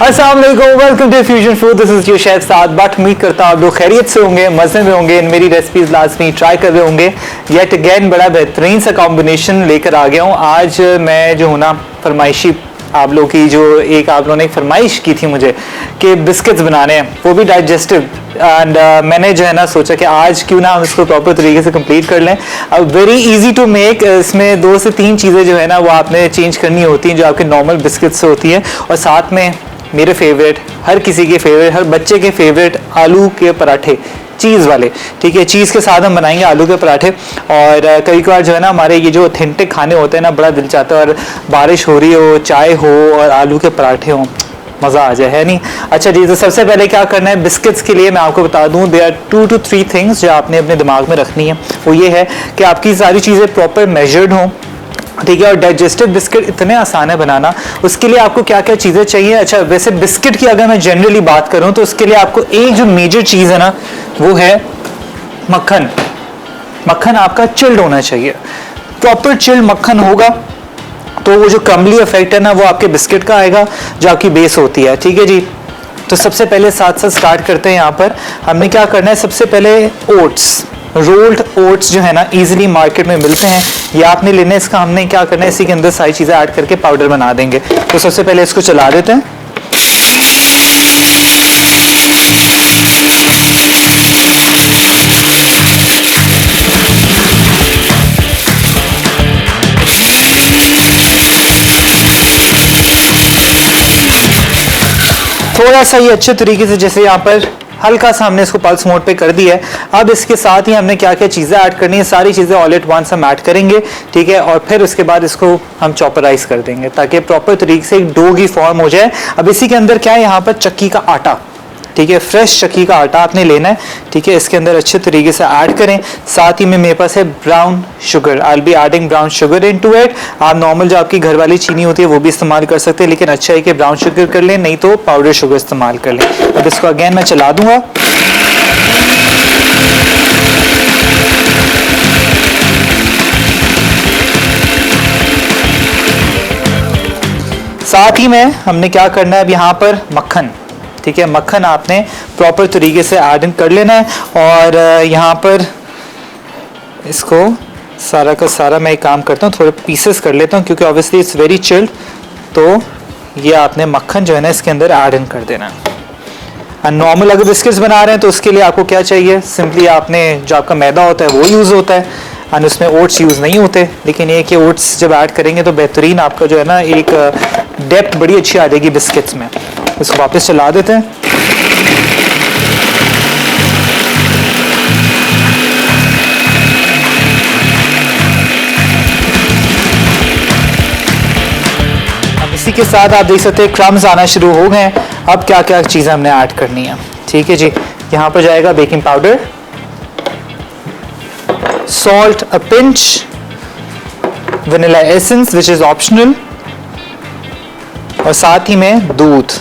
अस्सलाम वालेकुम, welcome to fusion food. This is your chef Saad but उम्मीद करता हूँ आप लोग खैरियत से होंगे, मजे में होंगे, मेरी रेसिपीज लाजमी ट्राई कर रहे होंगे। येट अगेन बड़ा बेहतरीन सा कॉम्बिनेशन लेकर आ गया हूँ। आज मैं जो हूँ ना फरमाइशी आप लोगों की जो एक आप लोगों ने एक फरमाइश की थी मुझे कि बिस्किट्स बनाने हैं, वो भी डाइजेस्टिव, एंड मैंने जो है ना सोचा कि आज क्यों ना हम इसको प्रॉपर तरीके से कंप्लीट कर लें। अब वेरी इजी टू मेक, इसमें 2 से 3 चीज़ें जो है ना वो आपने चेंज करनी होती हैं जो आपके नॉर्मल बिस्किट्स से होती हैं, और साथ में मेरे फेवरेट, हर किसी के फेवरेट, हर बच्चे के फेवरेट आलू के पराठे, चीज़ वाले। ठीक है, चीज़ के साथ हम बनाएंगे आलू के पराठे। और कई बार जो है ना हमारे ये जो ऑथेंटिक खाने होते हैं ना, बड़ा दिल चाहता है और बारिश हो रही हो, चाय हो और आलू के पराठे हों, मज़ा आ जाए, है नहीं। अच्छा जी, तो सबसे पहले क्या करना है बिस्किट्स के लिए मैं आपको बता दूं, देयर आर 2 to 3 थिंग्स जो आपने अपने दिमाग में रखनी है। वो ये है कि आपकी सारी चीज़ें प्रॉपर मेजर्ड हों, ठीक है। और डाइजेस्टिव बिस्किट इतने आसान है बनाना, उसके लिए आपको क्या क्या चीज़ें चाहिए। अच्छा, वैसे बिस्किट की अगर मैं जनरली बात करूं तो उसके लिए आपको एक जो मेजर चीज़ है ना वो है मक्खन। मक्खन आपका चिल्ड होना चाहिए, प्रॉपर चिल्ड मक्खन होगा तो वो जो क्रम्बली इफेक्ट है ना वो आपके बिस्किट का आएगा जो आपकी बेस होती है। ठीक है जी, तो सबसे पहले साथ साथ स्टार्ट करते हैं। यहाँ पर हमने क्या करना है, सबसे पहले ओट्स, रोल्ड ओट्स जो है ना इजीली मार्केट में मिलते हैं, ये आपने लेने। इसका हमने क्या करना है, इसी के अंदर सारी चीज़ें ऐड करके पाउडर बना देंगे। तो सबसे पहले इसको चला देते हैं। थोड़ा सा ये अच्छे तरीके से, जैसे यहाँ पर हल्का सा हमने इसको पल्स मोड पे कर दिया है। अब इसके साथ ही हमने क्या क्या चीज़ें ऐड करनी है, सारी चीज़ें ऑल एट वंस हम ऐड करेंगे, ठीक है। और फिर उसके बाद इसको हम चॉपराइज कर देंगे ताकि प्रॉपर तरीके से एक डो की फॉर्म हो जाए। अब इसी के अंदर क्या है, यहाँ पर चक्की का आटा, ठीक है, फ्रेश चक्की का आटा आपने लेना है, ठीक है। इसके अंदर अच्छे तरीके से ऐड करें। साथ ही में मेरे पास है brown sugar, I will be adding brown sugar into it. आप नॉर्मल जो आपकी घर वाली चीनी होती है वो भी इस्तेमाल कर सकते हैं, लेकिन अच्छा है कि ब्राउन शुगर कर लें, नहीं तो पाउडर शुगर इस्तेमाल कर लें। अब इसको अगेन मैं चला दूंगा। साथ ही में हमने क्या करना है, अब यहाँ पर मक्खन, ठीक है, मक्खन आपने प्रॉपर तरीके से ऐड इन कर लेना है। और यहाँ पर इसको सारा का सारा मैं एक काम करता हूँ, थोड़े पीसेस कर लेता हूँ क्योंकि ऑब्वियसली इट्स वेरी चिल्ड। तो ये आपने मक्खन जो है ना इसके अंदर ऐड इन कर देना है। और नॉर्मल अगर बिस्किट्स बना रहे हैं तो उसके लिए आपको क्या चाहिए, सिंपली आपने जो आपका मैदा होता है वो यूज़ होता है और उसमें ओट्स यूज़ नहीं होते, लेकिन ये कि ओट्स जब ऐड करेंगे तो बेहतरीन आपका जो है ना एक डेप्थ बड़ी अच्छी आ जाएगी बिस्किट्स में। इसको वापस चला देते हैं। अब इसी के साथ आप देख सकते हैं क्रम्स आना शुरू हो गए। अब क्या क्या चीज़ें हमने ऐड करनी है, ठीक है जी। यहाँ पर जाएगा baking powder, salt a pinch, vanilla essence which is optional, और साथ ही में दूध,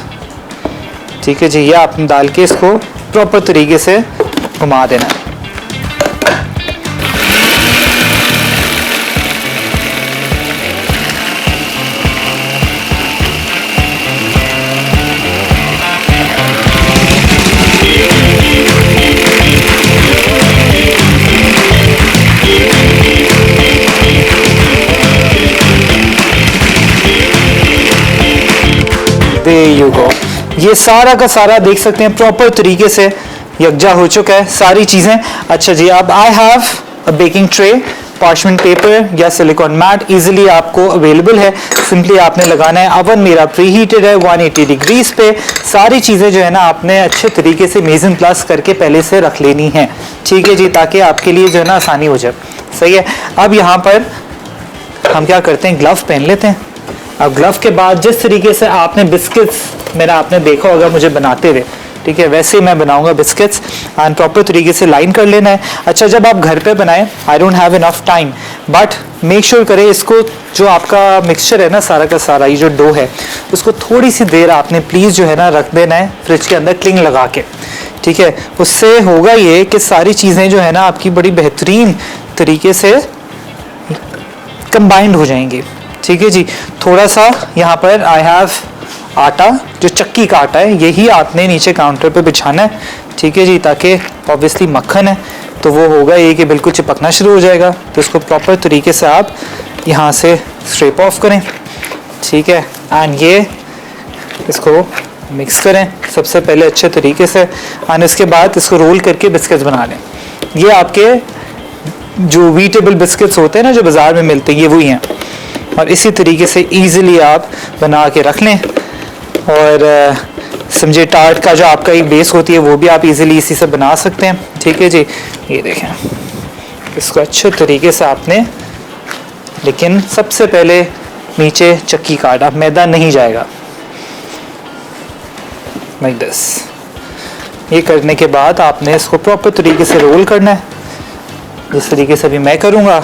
ठीक है जी। ये आपने डाल के इसको प्रॉपर तरीके से घुमा देना है। There you go। ये सारा का सारा देख सकते हैं प्रॉपर तरीके से यकजा हो चुका है सारी चीज़ें। अच्छा जी, अब I have a baking tray, parchment paper या सिलिकॉन मैट इजीली आपको अवेलेबल है। सिंपली आपने लगाना है, अवन मेरा प्री हीटेड है 180 डिग्रीज पे। सारी चीज़ें जो है ना आपने अच्छे तरीके से मेजन प्लस करके पहले से रख लेनी है, ठीक है जी, ताकि आपके लिए जो है ना आसानी हो जाए। सही है। अब यहाँ पर हम क्या करते हैं, ग्लव पहन लेते हैं। अब ग्लव के बाद जिस तरीके से आपने बिस्किट्स मेरा आपने देखा होगा मुझे बनाते हुए, ठीक है, वैसे ही मैं बनाऊंगा बिस्किट्स एंड प्रॉपर तरीके से लाइन कर लेना है। अच्छा, जब आप घर पे बनाएं, I don't have enough time, but make sure करें इसको जो आपका मिक्सचर है ना सारा का सारा, ये जो डो है उसको थोड़ी सी देर आपने प्लीज़ जो है ना रख देना है फ्रिज के अंदर क्लिंग लगा के, ठीक है। उससे होगा ये कि सारी चीज़ें जो है ना आपकी बड़ी बेहतरीन तरीके से कंबाइंड हो जाएंगी, ठीक है जी। थोड़ा सा यहाँ पर आई हैव आटा, जो चक्की का आटा है, यही आपने नीचे काउंटर पे बिछाना है, ठीक है जी, ताकि ऑब्वियसली मक्खन है तो वो होगा ये कि बिल्कुल चिपकना शुरू हो जाएगा। तो इसको प्रॉपर तरीके से आप यहाँ से स्ट्रेप ऑफ करें, ठीक है, एंड ये इसको मिक्स करें सबसे पहले अच्छे तरीके से, एंड इसके बाद इसको रोल करके बिस्किट्स बना लें। ये आपके जो वीटेबल बिस्किट्स होते हैं ना जो बाज़ार में मिलते हैं, ये वही हैं, और इसी तरीके से ईज़िली आप बना के रख लें। और समझे टार्ट का जो आपका एक बेस होती है वो भी आप इजीली इसी से बना सकते हैं, ठीक है जी। ये देखें, इसको अच्छे तरीके से आपने, लेकिन सबसे पहले नीचे चक्की का आटा, मैदा नहीं जाएगा, लाइक दिस। ये करने के बाद आपने इसको प्रॉपर तरीके से रोल करना है, जिस तरीके से अभी मैं करूँगा।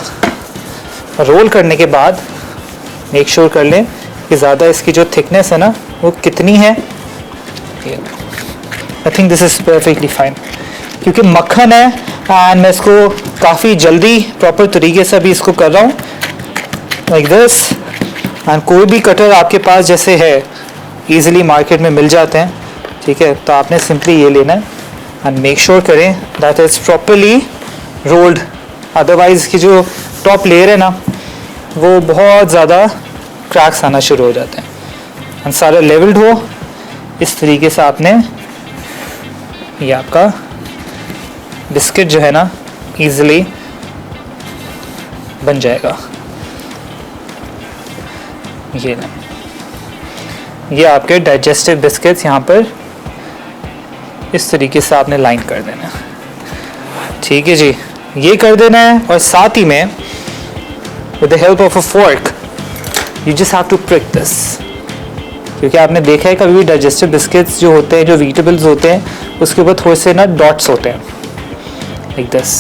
रोल करने के बाद मेक श्योर कर लें कि ज़्यादा इसकी जो थिकनेस है ना वो कितनी है। I think this is perfectly fine, क्योंकि मक्खन है एंड मैं इसको काफ़ी जल्दी प्रॉपर तरीके से अभी इसको कर रहा हूँ, लाइक दिस। एंड कोई भी कटर आपके पास जैसे है ईजिली मार्केट में मिल जाते हैं, ठीक है, तो आपने सिंपली ये लेना है एंड मेक श्योर करें that is properly rolled, otherwise की जो टॉप लेयर है ना वो बहुत ज़्यादा क्रैक्स आना शुरू हो जाते हैं। एंड सारा लेवल्ड हो, इस तरीके से आपने, ये आपका बिस्किट जो है ना ईजिली बन जाएगा। ये ना, ये आपके डाइजेस्टिव बिस्किट्स यहाँ पर इस तरीके से आपने लाइन कर देना, ठीक है जी। ये कर देना है, और साथ ही में with the help of a fork you just have to prick this, क्योंकि आपने देखा है कभी भी डाइजेस्टिव बिस्किट्स जो होते हैं, जो वीटेबल्स होते हैं, उसके ऊपर थोड़े से ना डॉट्स होते हैं, लाइक दिस,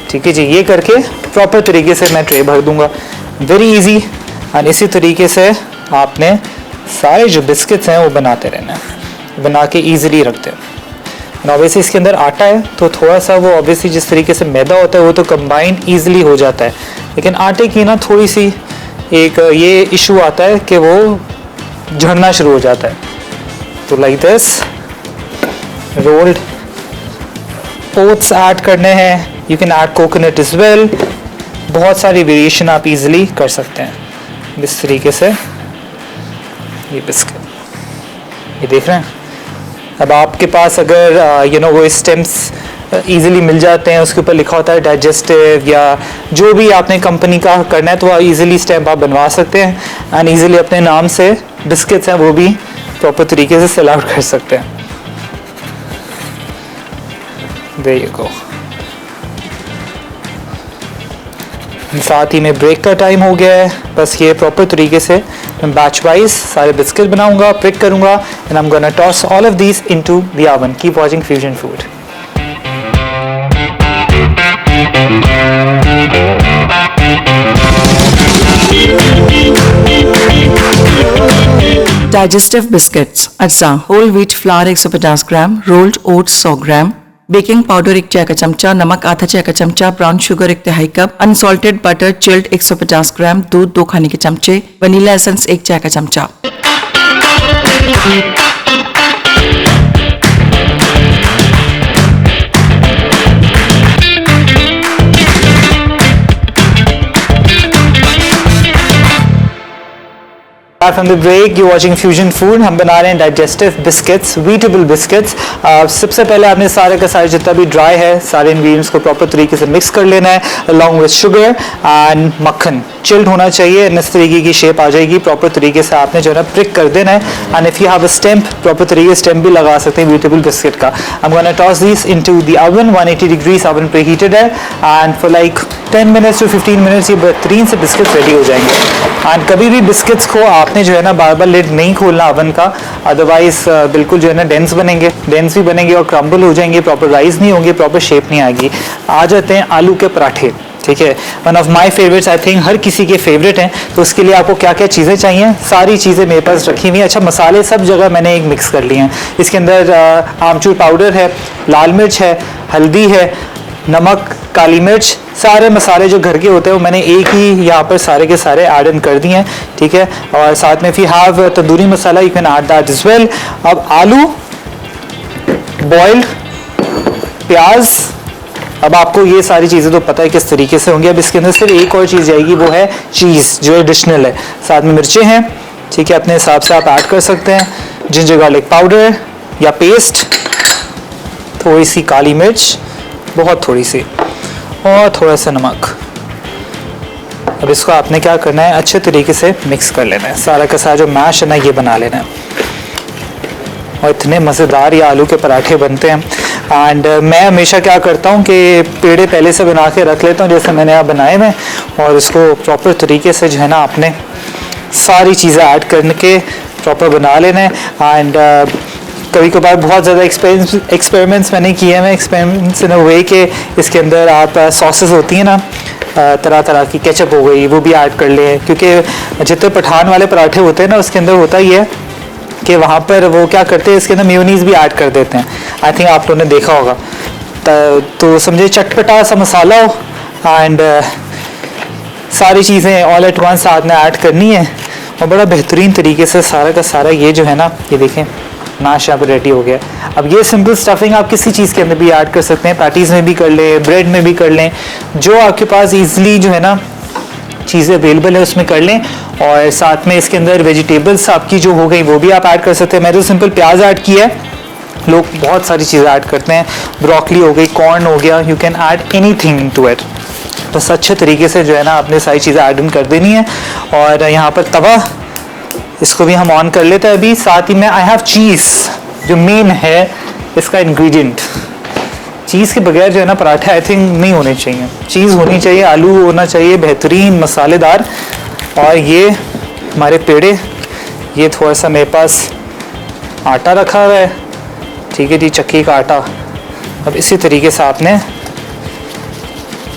ठीक है जी। ये करके प्रॉपर तरीके से मैं ट्रे भर दूंगा, वेरी इजी। एंड इसी तरीके से आपने सारे जो बिस्किट्स हैं वो बनाते रहना है, बना के ईजिली रखते हैं। ऑब्वियसली इसके अंदर आटा है तो थोड़ा सा वो ऑब्वियसली जिस तरीके से मैदा होता है वो तो कंबाइंड ईजिली हो जाता है, लेकिन आटे की ना थोड़ी सी एक ये इशू आता है कि वो झड़ना शुरू हो जाता है। तो like this rolled oats add करने हैं, you can add coconut is well, बहुत सारी वेरिएशन आप इजीली कर सकते हैं इस तरीके से। ये बिस्किट ये देख रहे हैं। अब आपके पास अगर वो स्टेम्स इजीली मिल जाते हैं, उसके ऊपर लिखा होता है डाइजेस्टिव या जो भी आपने कंपनी का करना है, तो आप इजीली स्टैम्प आप बनवा सकते हैं एंड इजीली अपने नाम से बिस्किट्स हैं वो भी प्रॉपर तरीके से सेल आउट कर सकते हैं। There you go. साथ ही में ब्रेक का टाइम हो गया है, बस ये प्रॉपर तरीके से मैं बैच वाइज सारे बिस्किट बनाऊंगा, पिक करूंगा and I am gonna toss all of these into the oven. Keep watching fusion food. Digestive biscuits अज्जा होल व्हीट फ्लावर 150 ग्राम, रोल्ड ओट्स 100 ग्राम, बेकिंग पाउडर 1 चाय का चमचा, नमक आधा चाय का चमचा, ब्राउन शुगर 1 तिहाई कप, अनसॉल्टेड बटर चिल्ड 150 ग्राम, दूध 2 खाने के चमचे, वनीला एसेंस 1 चाय का चमचा। From the break, you're watching Fusion Food। हम बना रहे हैं डाइजेस्टिव बिस्किट्स, वीटेबल बिस्किट्स। सबसे पहले आपने सारे का सारे जितना भी ड्राई है सारे इंग्रेडिएंट्स को प्रॉपर तरीके से मिक्स कर लेना है अलॉन्ग विद शुगर एंड मक्खन। चिल्ड होना चाहिए, इस तरीके की शेप आ जाएगी। प्रॉपर तरीके से आपने जो है ना प्रिक कर देना है and if you have a stamp, proper तरीके से स्टैम्प भी लगा सकते हैं वीटेबल बिस्किट का। I am gonna toss this into the oven, 180 degrees oven preheated है and for like 10 minutes to 15 minutes ये बेहतरीन से बिस्किट रेडी हो जाएंगे। एंड कभी भी बिस्किट्स को आपने जो है ना बार बार लिड नहीं खोलना ओवन का, अदरवाइज बिल्कुल जो है ना डेंस भी बनेंगे और क्रम्बल हो जाएंगे, प्रॉपर राइज नहीं होंगे, प्रॉपर शेप नहीं आएगी। आ जाते हैं आलू के पराठे, ठीक है, one of my favourites, I think हर किसी के फेवरेट हैं। तो उसके लिए आपको क्या क्या चीज़ें चाहिए, सारी चीज़ें मेरे पास रखी हुई हैं। अच्छा, मसाले सब जगह मैंने एक मिक्स कर लिए हैं। इसके अंदर आमचूर पाउडर है, लाल मिर्च है, हल्दी है, नमक, काली मिर्च, सारे मसाले जो घर के होते हैं वो मैंने एक ही यहाँ पर सारे के सारे ऐड इन कर दिए हैं, ठीक है। और साथ में if you have tandoori masala you can add that as well। अब आलू बॉइल्ड, प्याज, अब आपको ये सारी चीज़ें तो पता है किस तरीके से होंगी। अब इसके अंदर सिर्फ एक और चीज़ जाएगी, वो है चीज़ जो एडिशनल है। साथ में मिर्चें हैं, ठीक है, अपने हिसाब से आप ऐड कर सकते हैं। जिंजर गार्लिक पाउडर या पेस्ट, थोड़ी सी काली मिर्च, बहुत थोड़ी सी, और थोड़ा सा नमक। अब इसको आपने क्या करना है, अच्छे तरीके से मिक्स कर लेना है। सारा का सारा जो मैश है ना ये बना लेना है। और इतने मज़ेदार ये आलू के पराठे बनते हैं। एंड मैं हमेशा क्या करता हूँ कि पेड़े पहले से बना के रख लेता हूँ, जैसे मैंने यहाँ बनाए हुए, और इसको प्रॉपर तरीके से जो है ना आपने सारी चीज़ें ऐड करके प्रॉपर बना लेना है। एंड कभी कभार बहुत ज़्यादा एक्सपेरिमेंट्स मैंने किए हैं, एक्सपेरिमेंट्स इन अ वे के इसके अंदर आप सॉसेस होती हैं ना तरह तरह की, केचप हो गई, वो भी ऐड कर लें, क्योंकि जितने पठान वाले पराठे होते हैं ना उसके अंदर होता ही है कि वहाँ पर वो क्या करते हैं, इसके अंदर मेयोनीज़ भी ऐड कर देते हैं। आई थिंक आप लोगों ने देखा होगा। तो समझे चटपटा सा मसाला हो, एंड सारी चीज़ें ऑल एट वंस साथ में ऐड करनी है, और बड़ा बेहतरीन तरीके से सारा का सारा ये जो है ना, ये देखें नाश यहाँ पर रेडी हो गया। अब ये सिंपल स्टफिंग आप किसी चीज़ के अंदर भी ऐड कर सकते हैं, पैटीज़ में भी कर लें, ब्रेड में भी कर लें, जो आपके पास ईजिली जो है ना चीज़ें अवेलेबल है उसमें कर लें। और साथ में इसके अंदर वेजिटेबल्स आपकी जो हो गई वो भी आप ऐड कर सकते हैं। मैं तो सिंपल प्याज ऐड किया है, लोग बहुत सारी चीज़ें ऐड करते हैं, ब्रोकली हो गई, कॉर्न हो गया, you can add anything to it. बस अच्छे तरीके से जो है ना आपने सारी चीज़ें ऐड इन कर देनी है। और यहाँ पर तवा, इसको भी हम ऑन कर लेते हैं अभी। साथ ही में आई हैव चीज़, जो मेन है इसका इंग्रेडिएंट। चीज़ के बगैर जो है ना पराठे आई थिंक नहीं होने चाहिए, चीज़ होनी चाहिए, आलू होना चाहिए बेहतरीन मसालेदार। और ये हमारे पेड़े, ये थोड़ा सा मेरे पास आटा रखा हुआ है, ठीक है जी, चक्की का आटा। अब इसी तरीके से आपने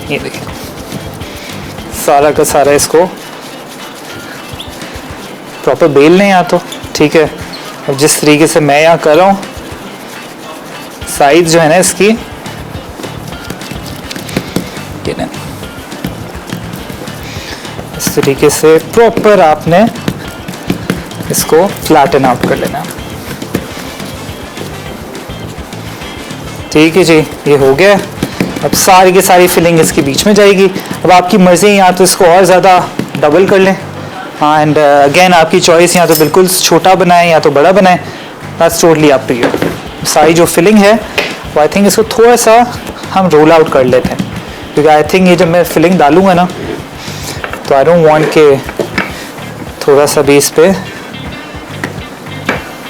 ये देखिए सारा का सारा इसको प्रॉपर बेल लें यहाँ, तो ठीक है। अब जिस तरीके से मैं यहाँ कर रहा हूँ, साइज जो है ना इसकी ये ना इस तरीके से प्रॉपर आपने इसको फ्लैटन आउट कर लेना, ठीक है जी। ये हो गया। अब सारी की सारी फिलिंग इसके बीच में जाएगी। अब आपकी मर्ज़ी, यहाँ तो इसको और ज़्यादा डबल कर लें, एंड अगेन आपकी चॉइस, यहाँ तो बिल्कुल छोटा बनाएं या तो बड़ा बनाएं, that's totally up to you. सारी जो फिलिंग है वो आई थिंक इसको थोड़ा सा हम रोल आउट कर लेते हैं, क्योंकि आई थिंक ये जब मैं फिलिंग डालूंगा ना तो आई डोंट वांट के थोड़ा सा भी इस पे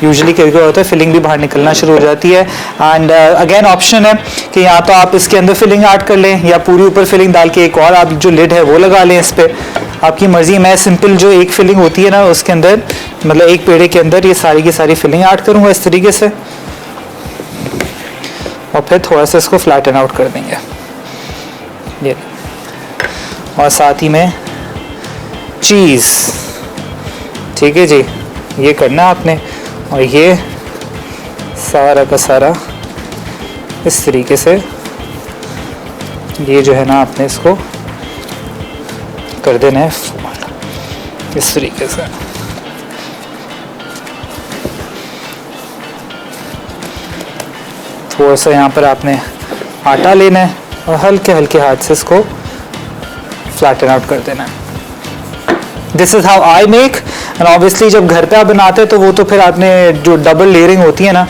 यूजुअली क्या होता है फिलिंग भी बाहर निकलना शुरू हो जाती है। एंड अगेन ऑप्शन है कि या तो आप इसके अंदर फिलिंग ऐड कर लें, या पूरी ऊपर फिलिंग डाल के एक और आप जो लिड है वो लगा लें इस पर, आपकी मर्जी। मैं सिंपल जो एक फिलिंग होती है ना उसके अंदर, मतलब एक पेड़े के अंदर ये सारी की सारी फिलिंग ऐड करूँगा इस तरीके से, और फिर थोड़ा सा इसको फ्लैटन आउट कर देंगे ये। और साथ ही में चीज़, ठीक है जी, ये करना आपने। और ये सारा का सारा इस तरीके से ये जो है ना आपने इसको कर देना है इस तरीके से। थोड़ा सा यहाँ पर आपने आटा लेना है और हल्के हल्के हाथ से इसको फ्लैटन आउट कर देना है। This is how I make. And obviously जब घर पे आप बनाते हैं तो वो तो फिर आपने जो डबल लेयरिंग होती है ना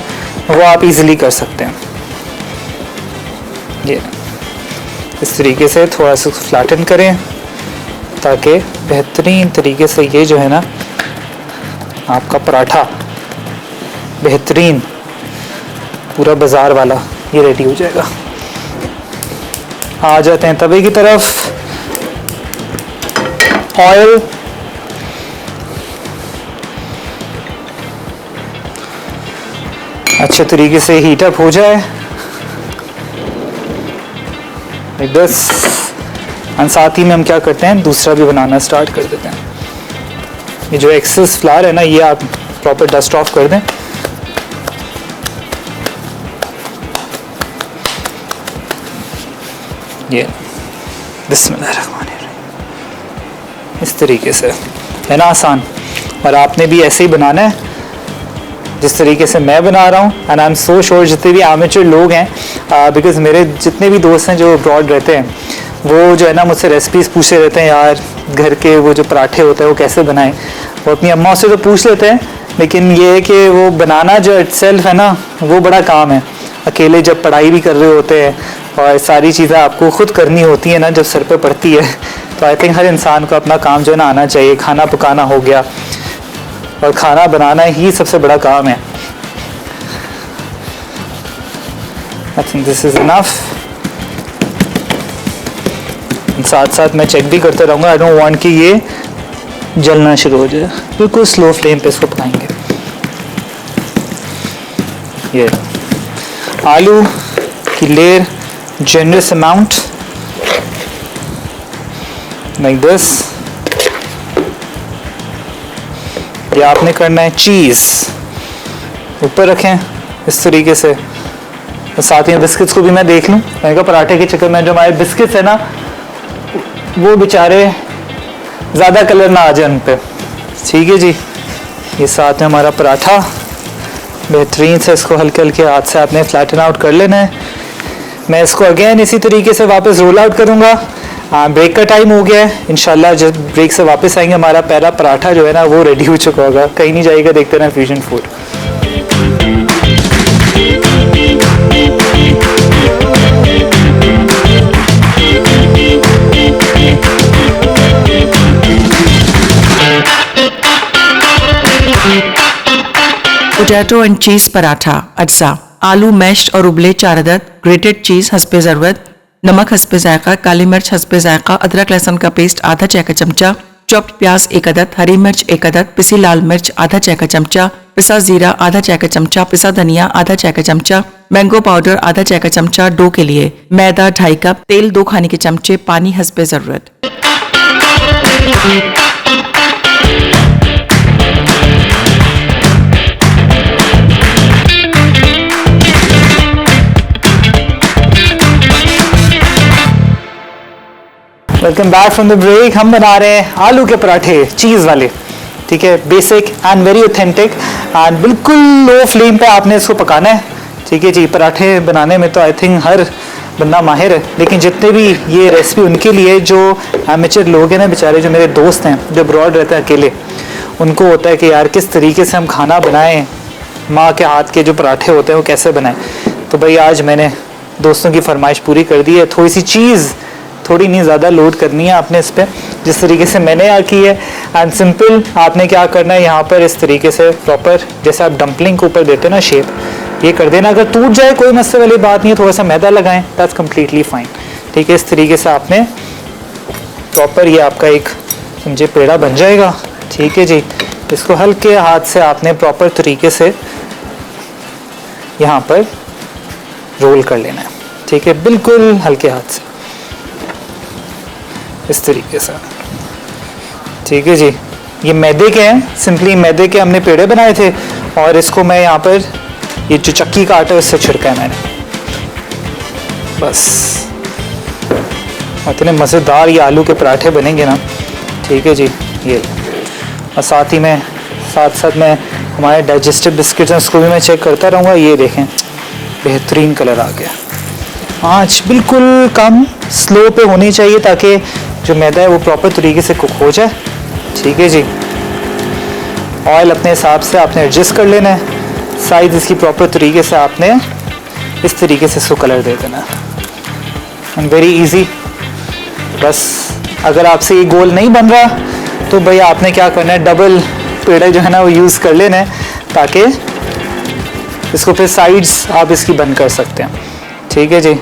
वो आप इजीली कर सकते हैं। ये इस तरीके से थोड़ा सा फ्लैटन करें ताकि बेहतरीन तरीके से ये जो है ना आपका पराठा बेहतरीन पूरा बाजार वाला ये रेडी हो जाएगा। आ जाते हैं तवे की तरफ। ऑयल, अच्छे तरीके से हीट अप हो जाए like this। और साथ ही में हम क्या करते हैं दूसरा भी बनाना स्टार्ट कर देते हैं। ये जो एक्सेस फ्लावर है ना ये आप प्रॉपर डस्ट ऑफ कर दें। ये बिस्मिल्लाहिर्रहमानिर्रहीम, इस तरीके से है ना आसान। और आपने भी ऐसे ही बनाना है जिस तरीके से मैं बना रहा हूँ। And I am so sure जितने भी एमेच्योर लोग हैं, बिकॉज मेरे जितने भी दोस्त हैं जो अब्रॉड रहते हैं, वो जो है ना मुझसे रेसिपीज़ पूछते रहते हैं, यार घर के वो जो पराठे होते हैं वो कैसे बनाएं। वो अपनी अम्मा से तो पूछ लेते हैं, लेकिन ये है कि वो बनाना जो इटसेल्फ है ना वो बड़ा काम है। अकेले जब पढ़ाई भी कर रहे होते हैं और सारी चीज़ें आपको खुद करनी होती हैं ना जब सर पे पड़ती है, तो आई थिंक हर इंसान को अपना काम जो है ना आना चाहिए। खाना पकाना हो गया और खाना बनाना ही सबसे बड़ा काम है। I think this is enough. साथ साथ मैं चेक भी करते रहूँगा, आई डोंट वांट कि ये जलना शुरू हो जाए। बिल्कुल स्लो फ्लेम पे इसको पकाएंगे। ये आलू की layer generous amount like this. ये आपने करना है चीज़ ऊपर रखें इस तरीके से। और साथ ही बिस्किट्स को भी मैं देख लूँ, मैंने कहा पराठे के चक्कर में जो हमारे बिस्किट्स है ना वो बेचारे ज़्यादा कलर ना आ जाए उन पे। ठीक है जी, ये साथ में हमारा पराठा बेहतरीन से इसको हल्के हल्के हाथ से आपने फ्लैटन आउट कर लेना है। मैं इसको अगेन इसी तरीके से वापस रोल आउट करूँगा। ब्रेक का टाइम हो गया है, इंशाल्लाह जब ब्रेक से वापस आएंगे हमारा पहला पराठा जो है ना वो रेडी हो चुका होगा। कहीं नहीं जाएगा, देखते रहना फ्यूजन फूड। पोटैटो एंड चीज पराठा अज्जा। आलू मैश्ड और उबले 4 अदद, ग्रेटेड चीज हस्बे ज़रूरत, नमक हस्बे जायका, काली मिर्च हस्बे जायका, अदरक लहसुन का पेस्ट आधा चाय का चमचा, चॉप्ड प्याज 1 अदद, हरी मिर्च 1 अदद, पिसी लाल मिर्च आधा चाय का चमचा, पिसा जीरा आधा चाय का चमचा, पिसा धनिया आधा चाय का चमचा, मैंगो पाउडर आधा चाय का चमचा। डो के लिए मैदा 2.5 कप, तेल 2 खाने के चमचे, पानी हस्बे ज़रूरत। Welcome back from the break. हम बना रहे हैं आलू के पराठे चीज़ वाले। ठीक है, basic and very authentic and बिल्कुल लो फ्लेम पे आपने इसको पकाना है। ठीक है जी, पराठे बनाने में तो आई थिंक हर बंदा माहिर है, लेकिन जितने भी ये रेसिपी उनके लिए जो एमेच्योर लोग हैं ना बेचारे, जो मेरे दोस्त हैं जो अब्रॉड रहते हैं अकेले, उनको होता है कि यार किस तरीके से हम खाना बनाएं, माँ के हाथ के जो पराठे होते हैं वो कैसे बनाएं। तो भाई आज मैंने दोस्तों की फरमाइश पूरी कर दी है। थोड़ी सी चीज़, थोड़ी नहीं ज़्यादा लोड करनी है आपने इस पर, जिस तरीके से मैंने यहाँ की है। एंड सिंपल आपने क्या करना है, यहाँ पर इस तरीके से प्रॉपर जैसे आप डंपलिंग के ऊपर देते हैं ना शेप, ये कर देना। अगर टूट जाए कोई मसले वाली बात नहीं है, थोड़ा सा मैदा लगाएं, दैट्स कम्प्लीटली फाइन। ठीक है, इस तरीके से आपने प्रॉपर ये आपका एक समझे पेड़ा बन जाएगा। ठीक है जी, इसको हल्के हाथ से आपने प्रॉपर तरीके से यहाँ पर रोल कर लेना है। ठीक है, बिल्कुल हल्के हाथ से इस तरीके से। ठीक है जी, ये मैदे के हैं, सिंपली मैदे के हमने पेड़े बनाए थे और इसको मैं यहाँ पर ये जो चक्की का आटा है उससे छिड़का है मैंने, बस। इतने मज़ेदार ये आलू के पराठे बनेंगे ना। ठीक है जी, ये और साथ ही में साथ में हमारे डाइजेस्टिव बिस्किट्स हैं उसको भी मैं चेक करता रहूँगा। ये देखें बेहतरीन कलर आ गया। आँच बिल्कुल कम स्लो पे होनी चाहिए ताकि जो मैदा है वो प्रॉपर तरीके से कुक हो जाए। ठीक है जी, ऑयल अपने हिसाब से आपने एडजस्ट कर लेना है। साइज इसकी प्रॉपर तरीके से आपने इस तरीके से इसको कलर दे देना है। And very easy. बस अगर आपसे ये गोल नहीं बन रहा तो भाई आपने क्या करना है, डबल पेड़ा जो है ना वो यूज़ कर लेना है ताकि इसको फिर साइड्स आप इसकी बंद कर सकते हैं। ठीक है जी,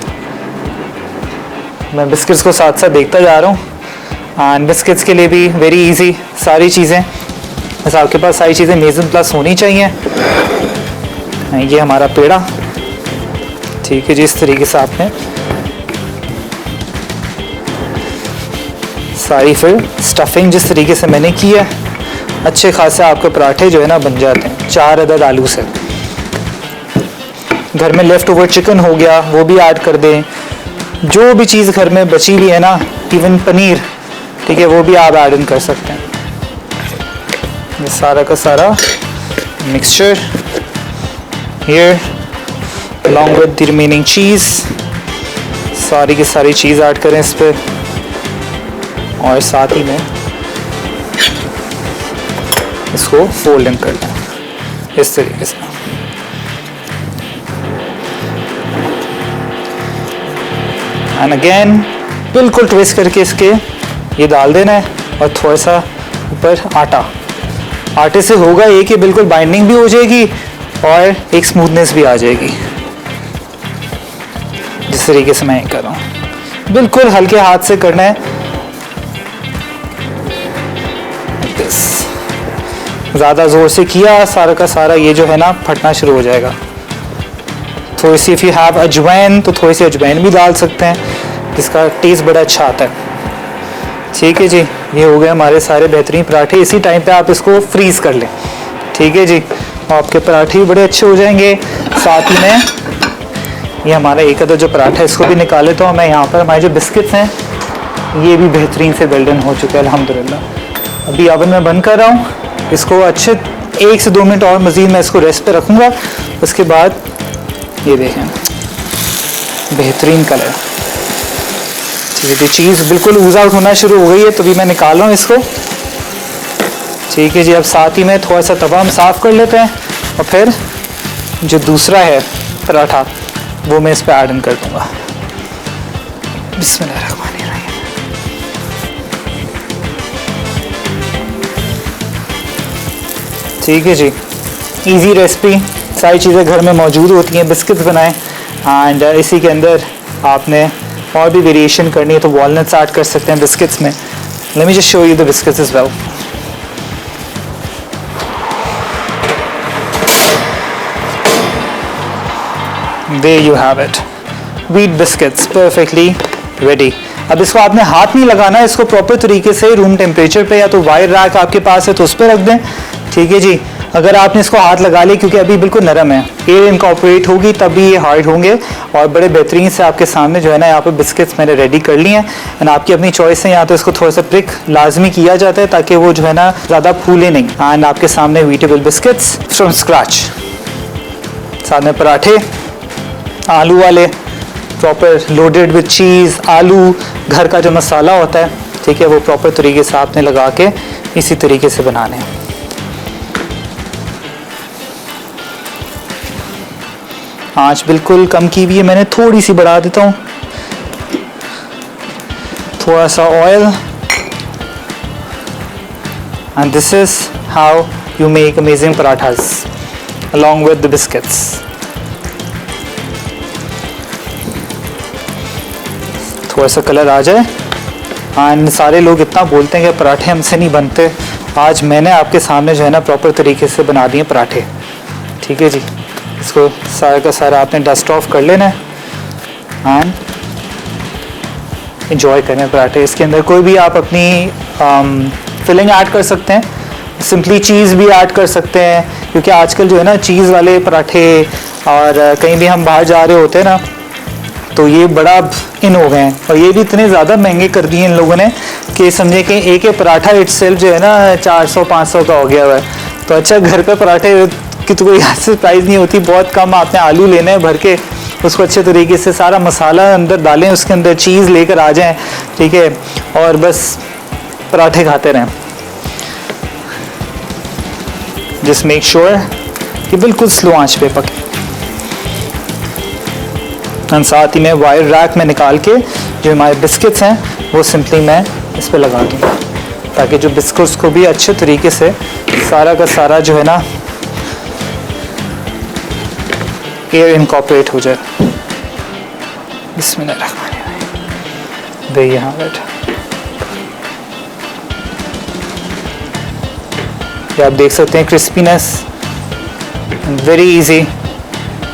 मैं बिस्किट्स को साथ साथ देखता जा रहा हूँ। एंड बिस्किट्स के लिए भी वेरी इजी सारी चीज़ें, बस आपके पास सारी चीज़ें मेज़न प्लस होनी चाहिए। ये हमारा पेड़ा। ठीक है जी, इस तरीके से आपने सारी फिर स्टफिंग जिस तरीके से मैंने की है, अच्छे खासे आपके पराठे जो है ना बन जाते हैं 4 अदद आलू से। घर में लेफ़्ट ओवर चिकन हो गया वो भी ऐड कर दें, जो भी चीज़ घर में बची हुई है ना, इवन पनीर, ठीक है, वो भी आप ऐड इन कर सकते हैं। ये सारा का सारा mixture here along with the remaining cheese, सारी की सारी चीज़ ऐड करें इस पे, और साथ ही में इसको फोल्ड इन कर लें इस तरीके से। एंड अगेन बिल्कुल ट्विस्ट करके इसके ये डाल देना है, और थोड़ा सा ऊपर आटा। आटे से होगा ये कि बिल्कुल बाइंडिंग भी हो जाएगी और एक स्मूथनेस भी आ जाएगी। जिस तरीके से मैं कर रहा हूँ, बिल्कुल हल्के हाथ से करना है। ज़्यादा ज़ोर से किया सारा का सारा ये जो है ना फटना शुरू हो जाएगा। थोड़ी सी इफ़ यू हैव अजवाइन तो थोड़ी सी अजवाइन भी डाल सकते हैं, जिसका टेस्ट बड़ा अच्छा आता है। ठीक है जी, ये हो गए हमारे सारे बेहतरीन पराठे। इसी टाइम पे आप इसको फ्रीज़ कर लें, ठीक है जी, आपके पराठे भी बड़े अच्छे हो जाएंगे। साथ ही में ये हमारा एक अदर जो पराठा है इसको भी निकाल लेता हूँ मैं। यहाँ पर हमारे जो बिस्किट्स हैं ये भी बेहतरीन से वेल्डन हो चुके हैं अल्हम्दुलिल्लाह। अभी ओवन में बंद कर रहा हूँ इसको, अच्छे 1 से 2 मिनट और मज़ीद मैं इसको रेस्ट पे रखूँगा। उसके बाद ये देखें बेहतरीन कलर, ठीक है, चीज़ बिल्कुल ऊज आउट होना शुरू हो गई है, तो भी मैं निकाल रहा हूँ इसको। ठीक है जी, अब साथ ही में थोड़ा सा तवा हम साफ़ कर लेते हैं, और फिर जो दूसरा है पराठा वो मैं इस पर ऐड इन कर दूँगा। बिस्मिल्लाहिर्रहमानिर्रहीम। ठीक है जी, इजी रेसिपी, सारी चीज़ें घर में मौजूद होती हैं। बिस्किट्स बनाएं, एंड इसी के अंदर आपने और भी वेरिएशन करनी है तो वॉलनट्स ऐड कर सकते हैं बिस्किट्स में। Let me just show you the biscuits as well. There you have it, wheat biscuits perfectly ready। अब इसको आपने हाथ नहीं लगाना, इसको प्रॉपर तरीके से रूम टेम्परेचर पे, या तो वायर रैक आपके पास है तो उस पर रख दें। ठीक है जी, अगर आपने इसको हाथ लगा लिया, क्योंकि अभी बिल्कुल नरम है, एयर इनकॉर्पोरेट होगी तभी ये हार्ड होंगे। और बड़े बेहतरीन से आपके सामने जो है ना यहाँ पे बिस्किट्स मैंने रेडी कर लिए हैं। एंड आपकी अपनी चॉइस है, यहाँ तो इसको थोड़ा सा प्रिक लाजमी किया जाता है ताकि वो जो है ना ज़्यादा फूले नहीं। एंड आपके सामने वीटेबल बिस्किट्स फ्रॉम स्क्रैच, साथ में पराठे आलू वाले, प्रॉपर लोडेड विद चीज़, आलू, घर का जो मसाला होता है, ठीक है, वो प्रॉपर तरीके से आपने लगा के इसी तरीके से बनाने हैं। आंच बिल्कुल कम की हुई है मैंने, थोड़ी सी बढ़ा देता हूँ। थोड़ा सा oil, and this is how you make amazing parathas along with the biscuits। थोड़ा सा कलर आ जाए, एंड सारे लोग इतना बोलते हैं कि पराठे हमसे नहीं बनते। आज मैंने आपके सामने जो है ना प्रॉपर तरीके से बना दिए पराठे। ठीक है जी, इसको सारा का सारा आपने डस्ट ऑफ कर लेना है एंड एंजॉय करना है पराठे। इसके अंदर कोई भी आप अपनी फिलिंग ऐड कर सकते हैं, सिंपली चीज़ भी ऐड कर सकते हैं, क्योंकि आजकल जो है ना चीज़ वाले पराठे, और कहीं भी हम बाहर जा रहे होते हैं ना तो ये बड़ा इन हो गए हैं, और ये भी इतने ज़्यादा महंगे कर दिए इन लोगों ने कि समझे कि एक पराठा इटसेल्फ जो है ना 400-500 का हो गया हुआ है। तो अच्छा, घर पे पराठे की तो कोई ऐसी प्राइस नहीं होती, बहुत कम। आपने आलू लेने हैं भर के, उसको अच्छे तरीके से सारा मसाला अंदर डालें, उसके अंदर चीज़ लेकर आ जाएं, ठीक है, और बस पराठे खाते रहें। जस्ट मेक श्योर कि बिल्कुल स्लो आंच पे पके। और साथ ही में वायर रैक में निकाल के जो हमारे बिस्किट्स हैं वो सिंपली मैं इस पे लगा दूँगा, ताकि जो बिस्किट्स को भी अच्छे तरीके से सारा का सारा जो है ना एयर इनकॉर्पोरेट हो जाए। बिस्मिल्लाहिर्रहमानिर्रहीम। दे यहाँ बैठ, ये आप देख सकते हैं crispiness, very easy.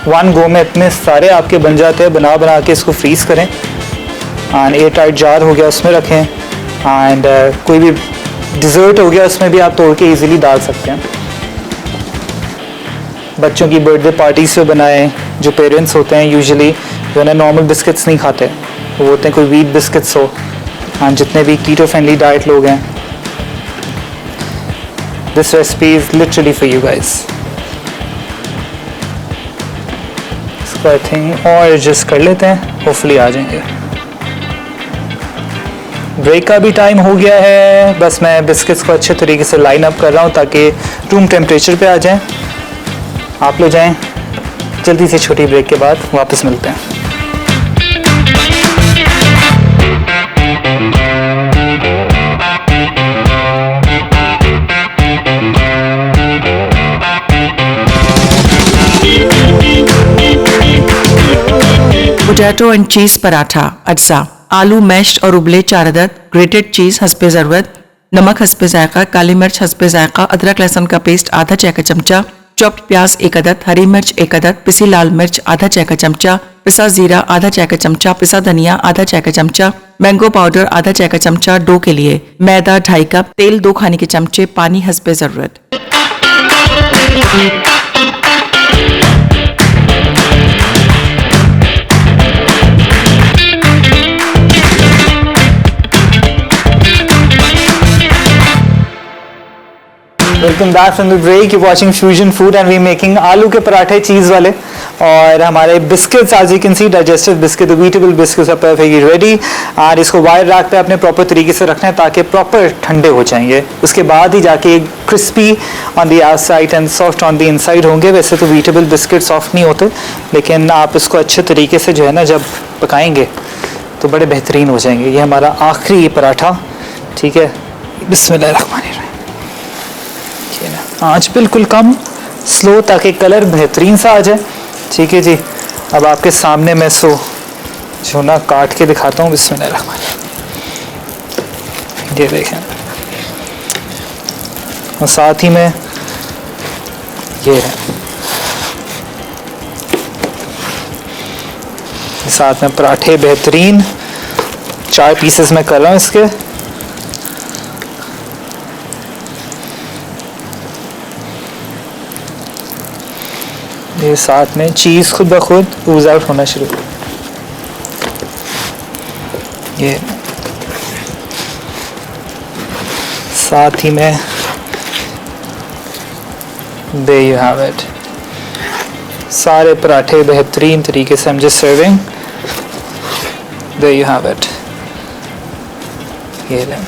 One go में इतने सारे आपके बन जाते हैं। बना बना के इसको फ्रीज करें, एंड एयर टाइट जार हो गया उसमें रखें, एंड कोई भी डिज़र्ट हो गया उसमें भी आप तोड़ के इजीली डाल सकते हैं। बच्चों की बर्थडे पार्टीज पे बनाएं, जो पेरेंट्स होते हैं यूजुअली जो है ना नॉर्मल बिस्किट्स नहीं खाते, वो होते हैं कोई व्हीट बिस्किट्स हो, हाँ जितने भी कीटो फ्रेंडली डाइट लोग हैं, this recipe is literally for you guys. इसको आई थिंक और एडजस्ट कर लेते हैं, होपफुली आ जाएंगे। ब्रेक का भी टाइम हो गया है, बस मैं बिस्किट्स को अच्छे तरीके से लाइन अप कर रहा हूँ ताकि रूम टेम्परेचर पे आ जाएं। आप लोग जाएं, जल्दी से छोटी ब्रेक के बाद वापस मिलते हैं। पोटैटो एंड चीज पराठा अज्जा, आलू मैश्ड और उबले 4 अदद, ग्रेटेड चीज हस्बे ज़रूरत, नमक हस्बे जायका, काली मिर्च हस्बे जायका, अदरक लहसुन का पेस्ट आधा चाय का चमचा, चॉप्ड प्याज 1 अदद, हरी मिर्च 1 अदद, पिसी लाल मिर्च आधा चाय का चमचा, पिसा जीरा आधा चाय का चमचा, पिसा धनिया आधा चाय का चमचा, मैंगो पाउडर आधा चाय का चमचा। डो के लिए मैदा 2.5 कप, तेल 2 खाने के चमचे, पानी हस्बे ज़रूरत। Welcome back from the break, you watching fusion food and we making आलू के पराठे चीज़ वाले। और हमारे बिस्किट्स आज you can see digestive biscuit, वीटेबल बिस्किट्स आर परफेक्टली रेडी। और इसको वायर रैक पे अपने प्रॉपर तरीके से रखना है ताकि प्रॉपर ठंडे हो जाएंगे, उसके बाद ही जाके crispy on the outside and soft on the inside होंगे। वैसे तो वीटेबल बिस्किट सॉफ्ट नहीं होते, लेकिन आप इसको अच्छे तरीके से जो है ना जब पकाएंगे तो बड़े बेहतरीन हो जाएंगे। ये हमारा आखिरी पराठा, ठीक है। बिस्मिल्लाहिर्रहमानिर्रहीम। आँच बिल्कुल कम, स्लो, ताकि कलर बेहतरीन सा आ जाए, ठीक है जी। अब आपके सामने मैं जो ना काट के दिखाता हूँ। बिस्मिल्लाहिर्रहमानिर्रहीम, ये देखें। और साथ ही में ये है, साथ में पराठे बेहतरीन 4 पीसेस में कर रहा हूँ इसके। ये साथ में चीज़ खुद ब खुद ऊज़ आउट होना शुरू। ये साथ ही में there you have it, सारे पराठे बेहतरीन तरीके से हम just serving. there you have it, ये लें।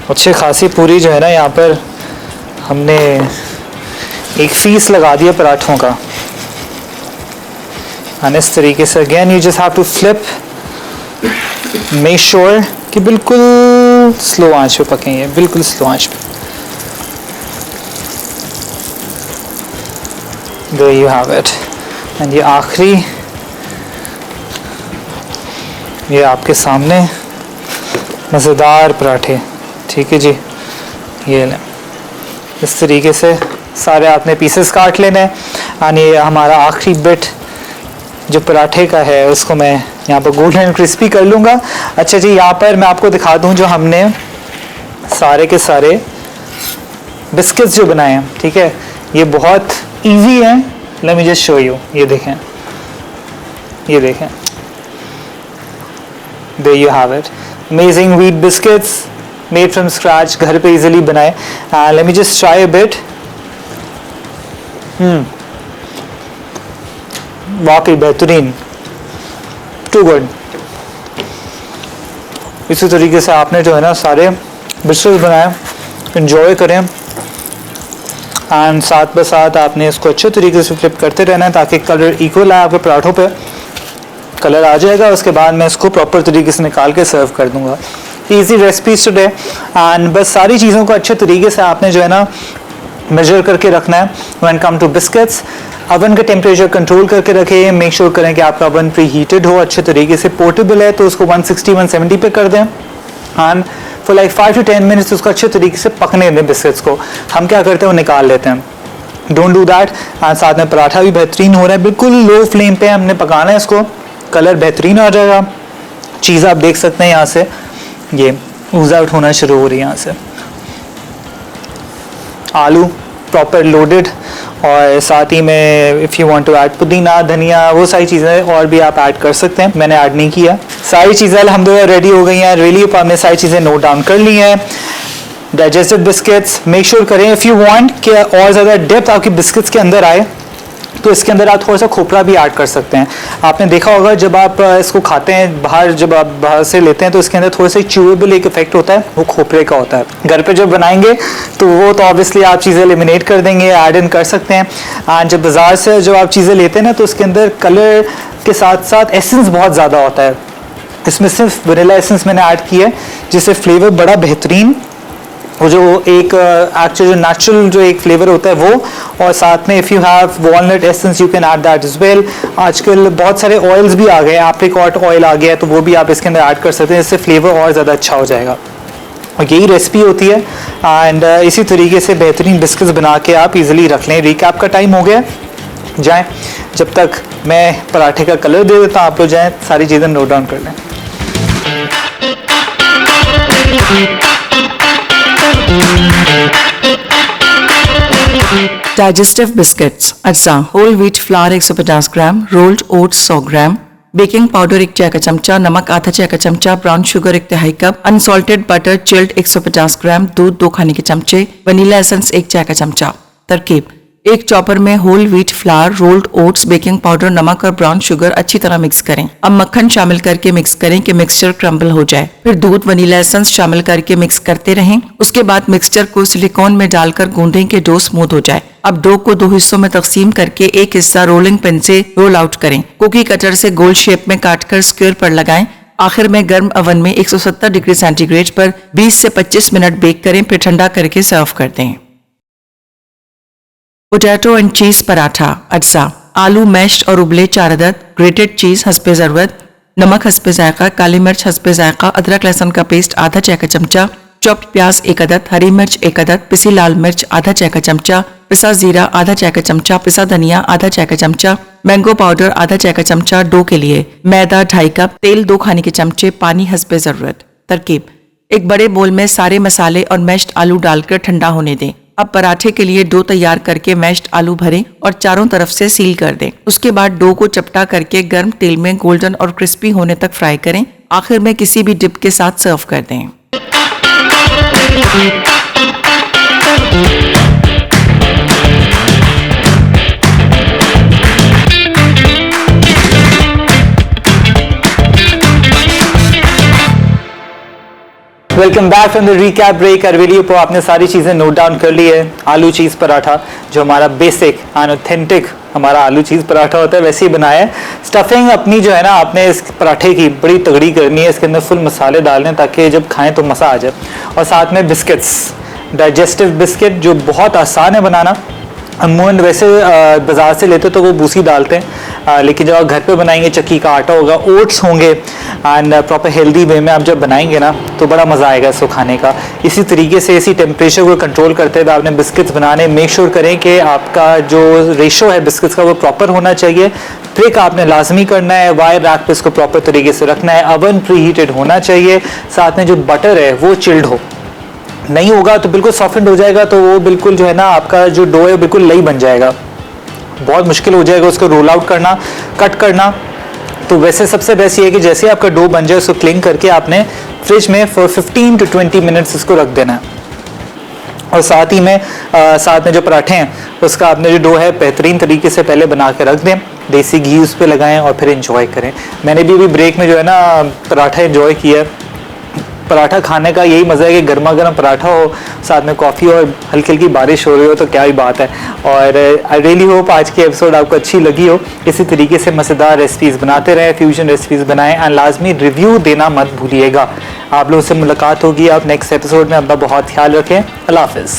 अच्छे खासी पूरी जो है ना यहाँ पर हमने एक फीस लगा दिया पराठों का। और इस तरीके से again you just have to flip, make sure कि बिल्कुल स्लो आंच पे पकें, ये बिल्कुल स्लो आंच पे। There you have it, and ये आखिरी, ये आपके सामने मज़ेदार पराठे, ठीक है जी। ये लें, इस तरीके से सारे आपने पीसेस काट लेने हैं। और ये हमारा आखिरी बिट जो पराठे का है उसको मैं यहाँ पर गोल्डन एंड क्रिस्पी कर लूँगा। अच्छा जी, यहाँ पर मैं आपको दिखा दूँ जो हमने सारे के सारे बिस्किट्स जो बनाए हैं, ठीक है। ये बहुत इजी है, late me just show you. ये देखें, ये देखें, there you have it, amazing wheat biscuits made from scratch, घर पे easily बनाए। let me just try a bit। वाकई बेहतरीन, टू गुड। इसी तरीके से आपने जो है ना सारे बिस्किट्स बनाए, इंजॉय करें। एंड साथ ब साथ आपने इसको अच्छे तरीके से फ्लिप करते रहना है ताकि कलर इक्वल आए। आपके पराठों पे कलर आ जाएगा, उसके बाद मैं इसको प्रॉपर तरीके से निकाल के सर्व कर दूंगा। इजी रेसिपीज टुडे, एंड बस सारी चीज़ों को अच्छे तरीके से आपने जो है ना मेजर करके रखना है। When come to biscuits, oven का टेम्परेचर कंट्रोल करके रखें। मेक श्योर करें कि आपका अवन प्री हीटेड हो अच्छे तरीके से। पोर्टेबल है तो उसको 160-170 पे कर दें, and for like 5 to 10 minutes उसको अच्छे तरीके से पकने दें। बिस्किट्स को हम क्या करते हैं, वो निकाल लेते हैं। Don't do that. एंड साथ में पराठा भी बेहतरीन हो रहा है, बिल्कुल लो फ्लेम पे हमने पकाना है इसको, कलर बेहतरीन आ जाएगा। चीज़ आप देख सकते हैं यहाँ से ये ऊज़ आउट होना शुरू हो रही है यहाँ से। आलू प्रॉपर लोडेड, और साथ ही में if you want to add पुदीना, धनिया, वो सारी चीज़ें और भी आप ऐड कर सकते हैं। मैंने ऐड नहीं किया। सारी चीज़ें अल्हम्दुलिल्लाह रेडी हो गई हैं। रियली आपने सारी चीज़ें नोट डाउन कर ली हैं। डाइजेस्टेड बिस्किट्स मेक श्योर करें इफ़ यू वांट कि और ज़्यादा डेप्थ आपकी बिस्किट्स के अंदर आए तो इसके अंदर आप थोड़ा सा खोपरा भी ऐड कर सकते हैं। आपने देखा होगा जब आप इसको खाते हैं बाहर, जब आप बाहर से लेते हैं तो इसके अंदर थोड़ा सा च्यूएबल एक इफेक्ट होता है, वो खोपरे का होता है। घर पे जब बनाएंगे तो वो तो ऑब्वियसली आप चीज़ें एलिमिनेट कर देंगे, ऐड इन कर सकते हैं। एंड जब बाज़ार से जब आप चीज़ें लेते हैं ना तो उसके अंदर कलर के साथ साथ एसेंस बहुत ज़्यादा होता है। इसमें सिर्फ वनीला एसेंस मैंने ऐड किया है जिससे फ्लेवर बड़ा बेहतरीन, वो जो एक एक्चुअल जो नेचुरल जो एक फ्लेवर होता है वो, और साथ में if you have walnut essence you can add that as well. आजकल बहुत सारे ऑयल्स भी आ गए हैं, एप्रिकॉट ऑयल आ गया है तो वो भी आप इसके अंदर ऐड कर सकते हैं, इससे फ्लेवर और ज़्यादा अच्छा हो जाएगा। और यही रेसिपी होती है एंड इसी तरीके से बेहतरीन बिस्किट्स बना के आप इजीली रख लें। रिकैप का टाइम हो गया, जाएं। जब तक मैं पराठे का कलर दे देता हूँ, आप लोग जाएँ सारी चीज़ें नोट डाउन कर लें। Digestive biscuits, अज्जा होल व्हीट फ्लावर 150 ग्राम, रोल्ड ओट्स 100 ग्राम, बेकिंग पाउडर 1 चाय का चमचा, नमक आधा चाय का चमचा, ब्राउन शुगर 1 तिहाई कप, अनसॉल्टेड बटर चिल्ड 150 ग्राम, दूध 2 खाने के चमचे, वनीला एसेंस 1 चाय का चमचा। तरकीब: एक चॉपर में whole wheat flour, rolled oats, baking powder, नमक और ब्राउन शुगर अच्छी तरह मिक्स करें। अब मक्खन शामिल करके मिक्स करें कि मिक्सचर क्रम्बल हो जाए। फिर दूध, वनीला एसेंस शामिल करके मिक्स करते रहें। उसके बाद मिक्सचर को सिलिकॉन में डालकर गूंदें कि डो स्मूथ हो जाए। अब डो को 2 हिस्सों में तकसीम करके एक हिस्सा रोलिंग पिन से रोल आउट करें। कुकी कटर से गोल शेप में काटकर स्क्वायर पर लगाएं। आखिर में गर्म ओवन में 170 डिग्री सेंटीग्रेड पर 20 से 25 मिनट बेक करें, फिर ठंडा करके सर्व कर दें। पोटैटो एंड चीज पराठा, अज्जा आलू मैश्ड और उबले 4 अदद, ग्रेटेड चीज हस्बे ज़रूरत, नमक हस्बे जायका, काली मिर्च हस्बे जायका, अदरक लहसुन का पेस्ट आधा चाय का चमचा, चॉप्ड प्याज 1 अदद, हरी मिर्च 1 अदद, पिसी लाल मिर्च आधा चाय का चमचा, पिसा जीरा आधा चाय का चमचा, पिसा धनिया आधा चाय का चमचा, मैंगो पाउडर आधा चाय का चमचा। डो के लिए मैदा 2.5 कप, तेल 2 खाने के चमचे, पानी हस्बे ज़रूरत। तरकीब: एक बड़े बोल में सारे मसाले और मैश्ड आलू डालकर ठंडा होने दें। अब पराठे के लिए डो तैयार करके मैश्ड आलू भरें और चारों तरफ से सील कर दें। उसके बाद डो को चपटा करके गर्म तेल में गोल्डन और क्रिस्पी होने तक फ्राई करें। आखिर में किसी भी डिप के साथ सर्व कर दें। Welcome back from the recap break. अरवेली पर आपने सारी चीज़ें नोट डाउन कर ली है। आलू चीज़ पराठा जो हमारा बेसिक एंड ऑथेंटिक हमारा आलू चीज़ पराठा होता है वैसे ही बनाया है। स्टफिंग अपनी जो है ना आपने इस पराठे की बड़ी तगड़ी करनी है, इसके अंदर फुल मसाले डालने ताकि जब खाएं तो मज़ा आ जाए। और साथ में बिस्किट्स, डाइजेस्टिव बिस्किट जो बहुत आसान है बनाना। अमूमन वैसे बाज़ार से लेते तो वो भूसी डालते हैं, लेकिन जब आप घर पे बनाएंगे चक्की का आटा होगा, ओट्स होंगे एंड प्रॉपर हेल्दी वे में आप जब बनाएंगे ना तो बड़ा मज़ा आएगा इसको खाने का। इसी तरीके से इसी टेम्परेचर को कंट्रोल करते हुए आपने बिस्किट्स बनाने, मेक श्योर करें कि आपका जो रेशो है बिस्किट्स का वो प्रॉपर होना चाहिए। ट्रिक आपने लाजमी करना है, वायर रैक पे इसको प्रॉपर तरीके से रखना है, अवन प्री हीटेड होना चाहिए, साथ में जो बटर है वो चिल्ड हो। नहीं होगा तो बिल्कुल सॉफ्टेंड हो जाएगा तो वो बिल्कुल जो है ना आपका जो डो है बिल्कुल लई बन जाएगा, बहुत मुश्किल हो जाएगा उसको रोल आउट करना, कट करना। तो वैसे सबसे बेस्ट ये है कि जैसे ही आपका डो बन जाए उसको क्लीन करके आपने फ्रिज में फॉर 15 to 20 मिनट्स इसको रख देना है। और साथ ही में जो पराठे हैं उसका आपने जो डो है बेहतरीन तरीके से पहले बना के रख दें, देसी घी उस पर लगाएं और फिर इंजॉय करें। मैंने भी अभी ब्रेक में जो है ना पराठा इंजॉय किया। पराठा खाने का यही मज़ा है कि गर्मा गर्म पराठा हो, साथ में कॉफ़ी और हल्की हल्की बारिश हो रही हो तो क्या ही बात है। और आई रियली होप आज की एपिसोड आपको अच्छी लगी हो। इसी तरीके से मज़ेदार रेसिपीज़ बनाते रहें, फ्यूजन रेसिपीज़ बनाएं एंड लाजमी रिव्यू देना मत भूलिएगा। आप लोगों से मुलाकात होगी आप नेक्स्ट एपिसोड में। अपना बहुत ख्याल रखें। अल्लाह हाफ़िज़।